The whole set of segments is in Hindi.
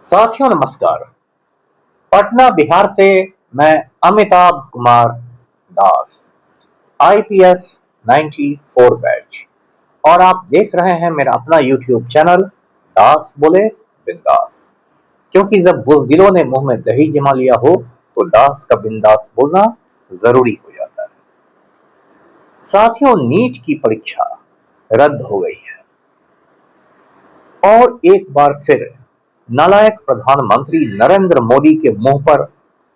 साथियों नमस्कार। पटना बिहार से मैं अमिताभ कुमार दास, IPS 94 बैच, और आप देख रहे हैं मेरा अपना YouTube चैनल दास बोले बिंदास। क्योंकि जब बुज़दिलों ने मुंह में दही जमा लिया हो तो दास का बिंदास बोलना जरूरी हो जाता है। साथियों, नीट की परीक्षा रद्द हो गई है और एक बार फिर नालायक प्रधानमंत्री नरेंद्र मोदी के मुंह पर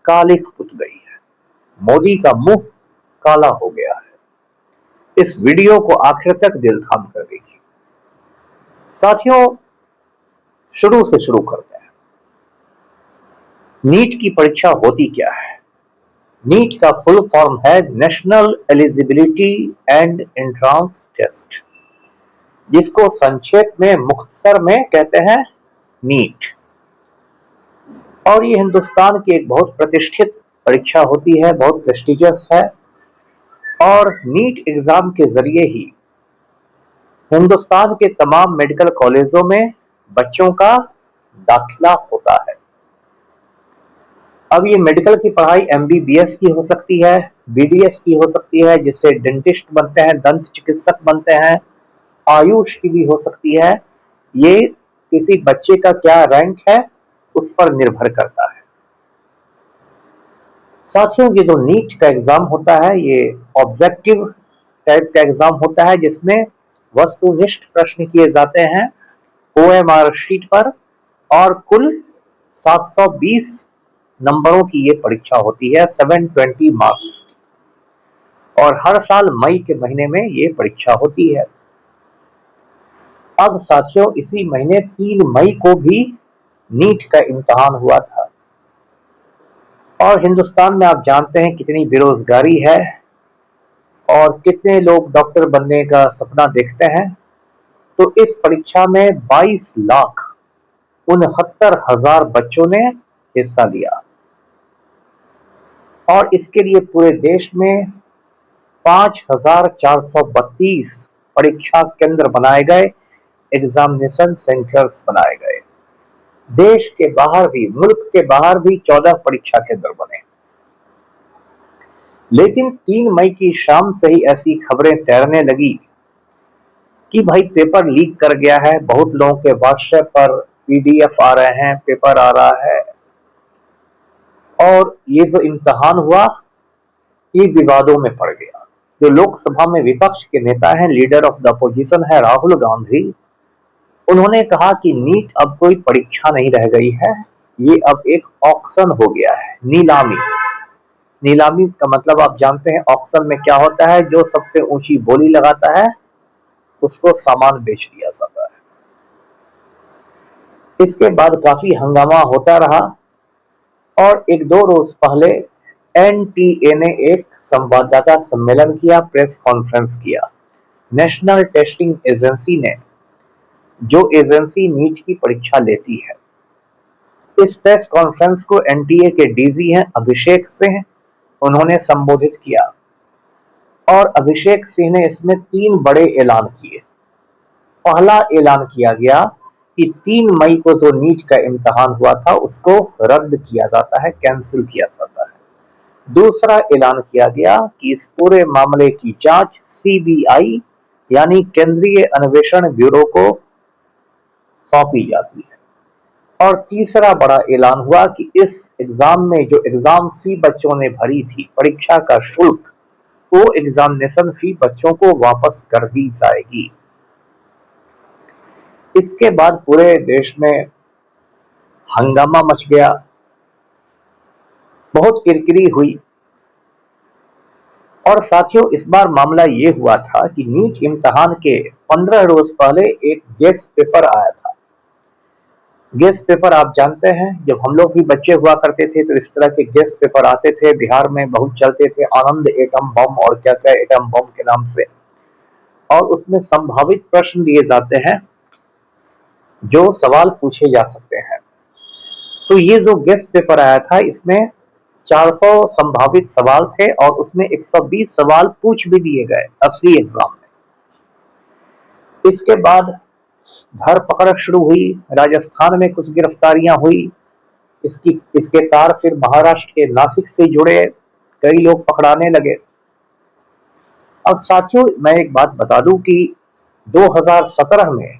कालिख पुत गई है। मोदी का मुंह काला हो गया है। इस वीडियो को आखिर तक दिल थाम कर देखिए। साथियों, शुरू से शुरू करते हैं। नीट की परीक्षा होती क्या है? नीट का फुल फॉर्म है national eligibility and entrance test, जिसको संक्षेप में मुख्तसर में कहते हैं नीट। और ये हिंदुस्तान की एक बहुत प्रतिष्ठित परीक्षा होती है, बहुत प्रेस्टिजियस है। और नीट एग्जाम के जरिए ही हिंदुस्तान के तमाम मेडिकल कॉलेजों में बच्चों का दाखिला होता है। अब ये मेडिकल की पढ़ाई MBBS की हो सकती है, BDS की हो सकती है, जिससे डेंटिस्ट बनते हैं, दंत चिकित्सक बनते हैं, आयुष की भी हो सकती है। ये किसी बच्चे का क्या रैंक है उस पर निर्भर करता है। साथियों, ये जो नीट का एग्जाम होता है ये ऑब्जेक्टिव टाइप का एग्जाम होता है, जिसमें वस्तुनिष्ठ प्रश्न किए जाते हैं OMR शीट पर, और कुल 720 नंबरों की ये परीक्षा होती है, 720 मार्क्स। और हर साल मई के महीने में ये परीक्षा होती है। अब साथियों, इसी महीने 3 मई को भी नीट का इम्तिहान हुआ था। और हिंदुस्तान में आप जानते हैं कितनी बेरोजगारी है और कितने लोग डॉक्टर बनने का सपना देखते हैं। तो इस परीक्षा में 22,69,000 बच्चों ने हिस्सा लिया और इसके लिए पूरे देश में 5,432 परीक्षा केंद्र बनाए गए, एग्जामिनेशन सेंटर्स बनाए गए। देश के बाहर भी, मुल्क के बाहर भी 14 परीक्षा केंद्र बने। लेकिन 3 मई की शाम से ही ऐसी खबरें तैरने लगी कि भाई पेपर लीक कर गया है, बहुत लोगों के व्हाट्सएप पर PDF आ रहे हैं, पेपर आ रहा है। और ये जो इम्तिहान हुआ ये विवादों में पड़ गया। जो लोकसभा में विपक्ष के नेता हैं, लीडर ऑफ द अपोजिशन है राहुल गांधी, उन्होंने कहा कि नीट अब कोई परीक्षा नहीं रह गई है, ये अब एक ऑक्शन हो गया है, नीलामी। नीलामी का मतलब आप जानते हैं, ऑक्शन में क्या होता है, जो सबसे ऊंची बोली लगाता है उसको सामान बेच दिया जाता है। इसके बाद काफी हंगामा होता रहा और 1-2 रोज पहले NTA ने एक संवाददाता सम्मेलन किया, प्रेस कॉन्फ्रेंस किया। नेशनल टेस्टिंग एजेंसी ने, जो एजेंसी नीट की परीक्षा लेती है, इस प्रेस कॉन्फ्रेंस को NTA के DG हैं अभिषेक सिंह, उन्होंने संबोधित किया। और अभिषेक सिंह ने इसमें 3 बड़े ऐलान किए। पहला ऐलान किया गया कि 3 मई को जो नीट का इम्तिहान हुआ था उसको रद्द किया जाता है, कैंसिल किया जाता है। दूसरा ऐलान किया गया कि इस पूरे मामले की जांच CBI यानी केंद्रीय अन्वेषण ब्यूरो को सौंपी जाती है। और तीसरा बड़ा ऐलान हुआ कि इस एग्जाम में जो एग्जाम फी बच्चों ने भरी थी, परीक्षा का शुल्क, वो एग्जामिनेशन फी बच्चों को वापस कर दी जाएगी। इसके बाद पूरे देश में हंगामा मच गया, बहुत किरकिरी हुई। और साथियों, इस बार मामला ये हुआ था कि नीट इम्तिहान के 15 रोज पहले एक गेस्ट पेपर आया था। गेस्ट पेपर आप जानते हैं, जब हम लोग भी बच्चे हुआ करते थे तो इस तरह के गेस्ट पेपर आते थे, बिहार में बहुत चलते थे, आनंद एटम बम और क्या क्या एटम बम के नाम से। और उसमें संभावित प्रश्न दिए जाते हैं, जो सवाल पूछे जा सकते हैं। तो ये जो गेस्ट पेपर आया था, इसमें 400 संभावित सवाल थे और उसमें 120 सवाल पूछ भी दिए गए असली एग्जाम में। इसके बाद धरपकड़ शुरू हुई, राजस्थान में कुछ गिरफ्तारियां हुई, इसके तार फिर महाराष्ट्र के नासिक से जुड़े, कई लोग पकड़ाने लगे। अब साथियों मैं एक बात बता दूं कि 2017 में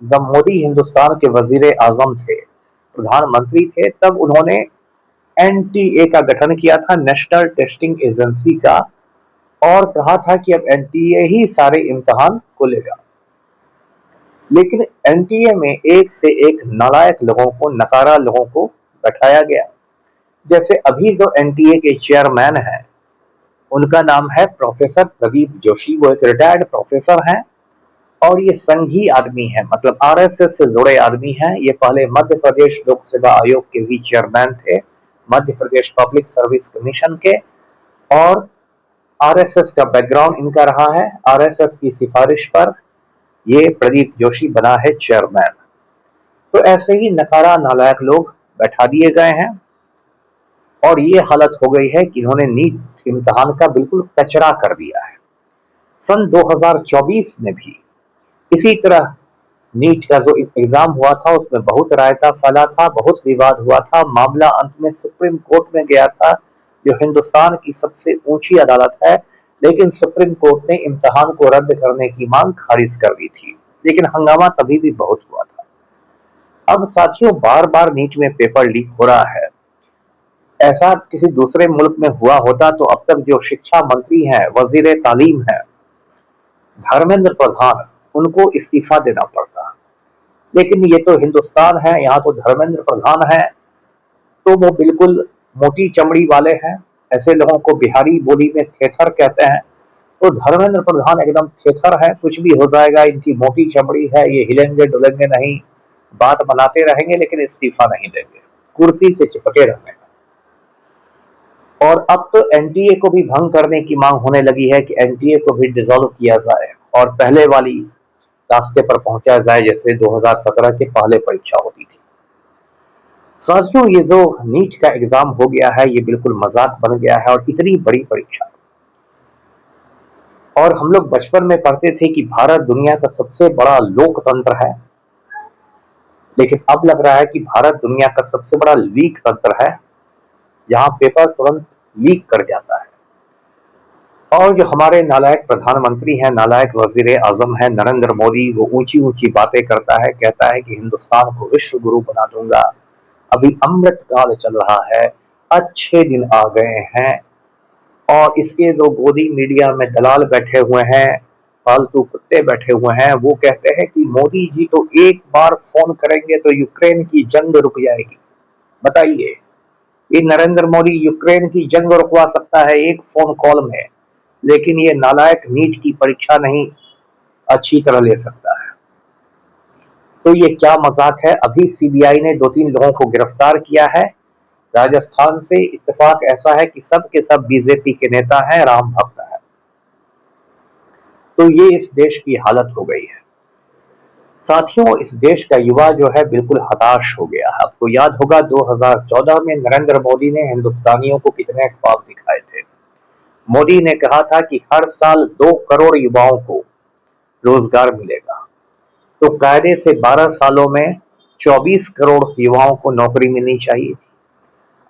जब मोदी हिंदुस्तान के वजीर आजम थे, प्रधानमंत्री थे, तब उन्होंने एनटीए का गठन किया था, नेशनल टेस्टिंग एजेंसी का, और कहा था कि अब एनटीए ही सारे इम्तिहान को लेगा। लेकिन एनटीए में एक से एक नालायक लोगों को, नकारा लोगों को बैठाया गया। जैसे अभी जो एनटीए के चेयरमैन हैं, उनका नाम है प्रोफेसर प्रदीप जोशी। वो एक रिटायर्ड प्रोफेसर हैं और ये संघी आदमी है, मतलब आरएसएस से जुड़े आदमी हैं। ये पहले मध्य प्रदेश लोक सेवा आयोग के भी चेयरमैन थे, Madhya Pradesh public service commission के, और आरएसएस का बैकग्राउंड इनका रहा है। आरएसएस की सिफारिश पर ये प्रदीप जोशी बना है चेयरमैन। तो ऐसे ही नकारा नालायक लोग बैठा दिए गए हैं और ये हालत हो गई है कि इन्होंने नीट इम्तिहान का बिल्कुल कचरा कर दिया है। सन 2024 में भी इसी तरह नीट का जो एग्जाम हुआ था उसमें बहुत रायता फैला था, बहुत विवाद हुआ था। मामला अंत में सुप्रीम कोर्ट में गया था, जो हिंदुस्तान की सबसे ऊंची अदालत है, लेकिन सुप्रीम कोर्ट ने इम्तिहान को रद्द करने की मांग खारिज कर दी थी। लेकिन हंगामा तभी भी बहुत हुआ था। अब साथियों बार बार नीट में पेपर लीक हो रहा है। ऐसा किसी दूसरे मुल्क में हुआ होता तो अब तक जो शिक्षा मंत्री हैं, वजीर तालीम है धर्मेंद्र प्रधान, उनको इस्तीफा देना पड़ता। लेकिन ये तो हिंदुस्तान है, यहाँ तो धर्मेंद्र प्रधान है, तो वो बिल्कुल मोटी चमड़ी वाले हैं। ऐसे लोगों को बिहारी बोली में थेथर कहते हैं। तो धर्मेंद्र प्रधान एकदम थेथर है, कुछ भी हो जाएगा, इनकी मोटी चमड़ी है, ये हिलेंगे डुलेंगे नहीं, बात बनाते रहेंगे लेकिन इस्तीफा नहीं देंगे, कुर्सी से चिपके रहेंगे। और अब तो एनटीए को भी भंग करने की मांग होने लगी है कि एनटीए को भी डिसॉल्व किया जाए और पहले वाली रास्ते पर पहुंचा जाए जैसे 2017 के पहले परीक्षा होती थी। साथियों ये जो नीट का एग्जाम हो गया है ये बिल्कुल मजाक बन गया है, और इतनी बड़ी परीक्षा। और हम लोग बचपन में पढ़ते थे कि भारत दुनिया का सबसे बड़ा लोकतंत्र है, लेकिन अब लग रहा है कि भारत दुनिया का सबसे बड़ा लीक तंत्र है, जहां पेपर तुरंत लीक कर जाता है। और जो हमारे नालायक प्रधानमंत्री हैं, नालायक वजीर आजम है नरेंद्र मोदी, वो ऊंची ऊंची बातें करता है, कहता है कि हिंदुस्तान को विश्व गुरु बना दूंगा, अभी अमृत काल चल रहा है, अच्छे दिन आ गए हैं। और इसके जो गोदी मीडिया में दलाल बैठे हुए हैं, फालतू कुत्ते बैठे हुए हैं, वो कहते हैं कि मोदी जी तो एक बार फोन करेंगे तो यूक्रेन की जंग रुक जाएगी। बताइए, ये नरेंद्र मोदी यूक्रेन की जंग रुकवा सकता है एक फोन कॉल में, लेकिन ये नालायक नीट की परीक्षा नहीं अच्छी तरह ले सकता है। तो ये क्या मजाक है। अभी सीबीआई ने 2-3 लोगों को गिरफ्तार किया है राजस्थान से। इत्तेफाक ऐसा है कि सब के सब बीजेपी के नेता हैं, राम भक्त हैं। तो ये इस देश की हालत हो गई है। साथियों इस देश का युवा जो है बिल्कुल हताश हो गया। आपको याद होगा 2014 में नरेंद्र मोदी ने हिंदुस्तानियों को कितने ख्वाब दिखाए थे। मोदी ने कहा था कि हर साल 2 करोड़ युवाओं को रोजगार मिलेगा। तो कायदे से 12 सालों में 24 करोड़ युवाओं को नौकरी मिलनी चाहिए।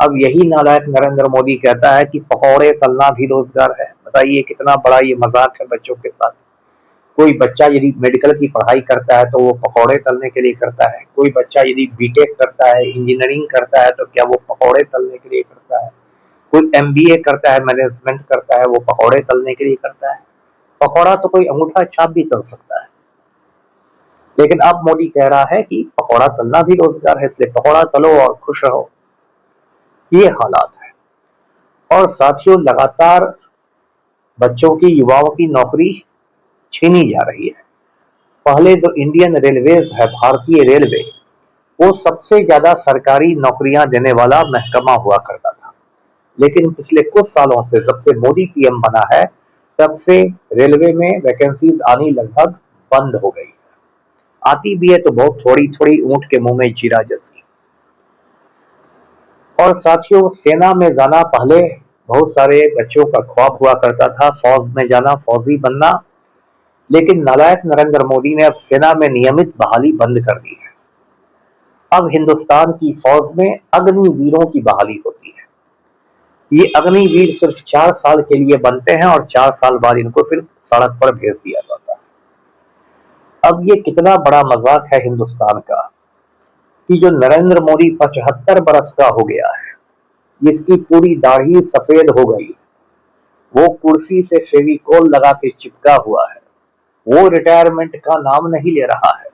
अब यही नालायक नरेंद्र मोदी कहता है कि पकौड़े तलना भी रोजगार है। बताइए कितना बड़ा ये मजाक है बच्चों के साथ। कोई बच्चा यदि मेडिकल की पढ़ाई करता है तो वो पकौड़े तलने के लिए करता है। कोई बच्चा यदि बीटेक करता है, इंजीनियरिंग करता है, तो क्या वो पकौड़े तलने के लिए करता है? कोई एमबीए करता है, मैनेजमेंट करता है, वो पकौड़े तलने के लिए करता है? पकौड़ा तो कोई अंगूठा छाप भी तल सकता है। लेकिन अब मोदी कह रहा है कि पकौड़ा तलना भी रोजगार है, इसलिए पकौड़ा तलो और खुश रहो। ये हालात है। और साथियों लगातार बच्चों की, युवाओं की नौकरी छीनी जा रही है। पहले जो इंडियन रेलवेज है, भारतीय रेलवे, वो सबसे ज्यादा सरकारी नौकरियां देने वाला महकमा हुआ करता था। लेकिन पिछले कुछ सालों से, जब से मोदी पीएम बना है, तब से रेलवे में वैकेंसीज आनी लगभग बंद हो गई। आती भी है तो बहुत थोड़ी थोड़ी, ऊंट के मुंह में जीरा जैसी। और साथियों सेना में जाना पहले बहुत सारे बच्चों का ख्वाब हुआ करता था, फौज में जाना, फौजी बनना। लेकिन नालायक नरेंद्र मोदी ने अब सेना में नियमित बहाली बंद कर दी है। अब हिंदुस्तान की फौज में अग्निवीरों की बहाली होती है। ये अग्निवीर सिर्फ 4 साल के लिए बनते हैं और 4 साल बाद इनको फिर सड़क पर भेज दिया जाता है। अब ये कितना बड़ा मजाक है हिंदुस्तान का कि जो नरेंद्र मोदी 75 बरस का हो गया है, जिसकी पूरी दाढ़ी सफेद हो गई, वो कुर्सी से फेविकोल लगा के चिपका हुआ है, वो रिटायरमेंट का नाम नहीं ले रहा है,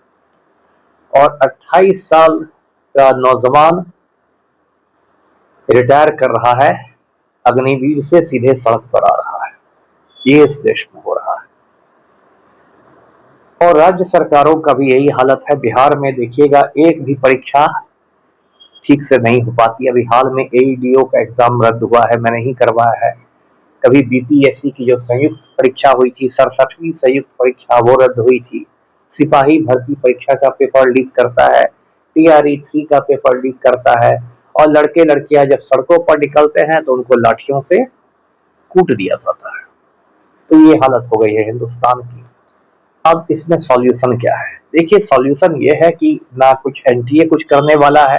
और 28 साल का नौजवान रिटायर कर रहा है, अग्निवीर से सीधे सड़क पर आ रहा है। ये इस देश में हो रहा है और राज्य सरकारों का भी यही हालत है। बिहार में देखिएगा, एक भी परीक्षा ठीक से नहीं हो पाती। अभी हाल में एईडीओ का एग्जाम रद्द हुआ है, मैंने ही करवाया है। कभी बीपीएससी की जो संयुक्त परीक्षा हुई थी, 67वीं संयुक्त परीक्षा, वो रद्द हुई थी। सिपाही भर्ती परीक्षा का पेपर लीक करता है, टीआरई 3 का पेपर लीक करता है, और लड़के लड़कियां जब सड़कों पर निकलते हैं तो उनको लाठियों से कूट दिया जाता है। तो ये हालत हो गई है हिंदुस्तान की। अब इसमें सॉल्यूशन क्या है? देखिए, सॉल्यूशन ये है कि ना कुछ एनटीए कुछ करने वाला है,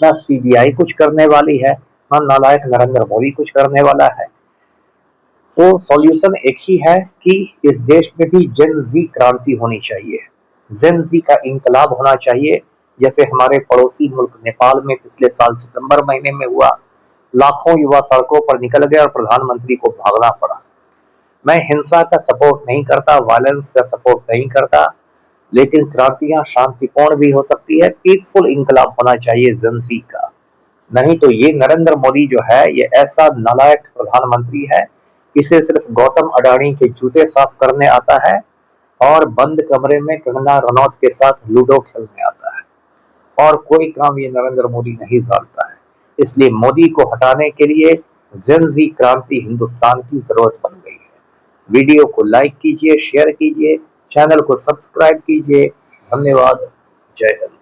ना सीबीआई कुछ करने वाली है, ना नालायक नरेंद्र मोदी कुछ करने वाला है। तो सॉल्यूशन एक ही है कि इस देश में भी जेन जी क्रांति होनी चाहिए, जेन जी का इंकलाब होना चाहिए। जैसे हमारे पड़ोसी मुल्क नेपाल में पिछले साल सितंबर महीने में हुआ, लाखों युवा सड़कों पर निकल गए और प्रधानमंत्री को भागना पड़ा। मैं हिंसा का सपोर्ट नहीं करता, वायलेंस का सपोर्ट नहीं करता, लेकिन क्रांतियां शांतिपूर्ण भी हो सकती है। पीसफुल इंकलाब होना चाहिए जेन जी का। नहीं तो ये नरेंद्र मोदी जो है, ये ऐसा नालायक प्रधानमंत्री है, इसे सिर्फ गौतम अडानी के जूते साफ करने आता है और बंद कमरे में कंगना रनौत के साथ लूडो खेलने आता है, और कोई काम ये नरेंद्र मोदी नहीं जानता है। इसलिए मोदी को हटाने के लिए जेन जी क्रांति हिंदुस्तान की जरूरत बन गई है। वीडियो को लाइक कीजिए, शेयर कीजिए, चैनल को सब्सक्राइब कीजिए। धन्यवाद। जय हिंद।